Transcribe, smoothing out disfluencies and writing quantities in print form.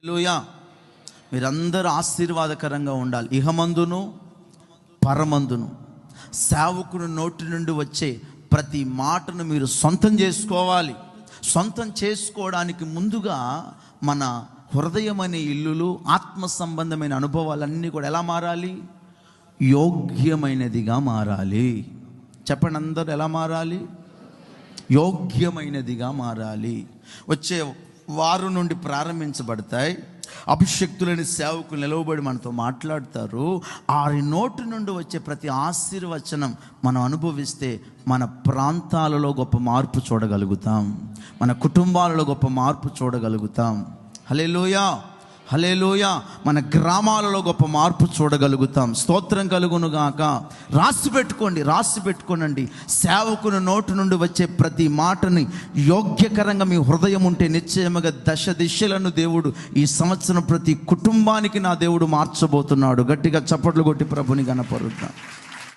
హల్లెలూయా. మీరందరూ ఆశీర్వాదకరంగా ఉండాలి. ఇహమందును పరమందును సేవకుని నోటి నుండి వచ్చే ప్రతి మాటను మీరు సొంతం చేసుకోవాలి. సొంతం చేసుకోవడానికి ముందుగా మన హృదయమైన ఇల్లులు, ఆత్మ సంబంధమైన అనుభవాలన్నీ కూడా ఎలా మారాలి? యోగ్యమైనదిగా మారాలి. చెప్పండి అందరూ, ఎలా మారాలి? యోగ్యమైనదిగా మారాలి. వచ్చే వారు నుండి ప్రారంభించబడతాయి. అభిషక్తులని సేవకులు నిలవబడి మనతో మాట్లాడతారు. వారి నోటి నుండి వచ్చే ప్రతి ఆశీర్వచనం మనం అనుభవిస్తే మన ప్రాంతాలలో గొప్ప మార్పు చూడగలుగుతాం, మన కుటుంబాలలో గొప్ప మార్పు చూడగలుగుతాం. హల్లెలూయా, హల్లెలూయా. మన గ్రామాలలో గొప్ప మార్పు చూడగలుగుతాం. స్తోత్రం కలుగునుగాక. రాసి పెట్టుకోండి. సేవకుని నోటి నుండి వచ్చే ప్రతి మాటని యోగ్యకరంగా మీ హృదయం ఉంటే నిశ్చయముగా దశ దిశలను దేవుడు ఈ సంవత్సరం ప్రతి కుటుంబానికి నా దేవుడు మార్చబోతున్నాడు. గట్టిగా చప్పట్లు కొట్టి ప్రభుని గణపరుద్దాం.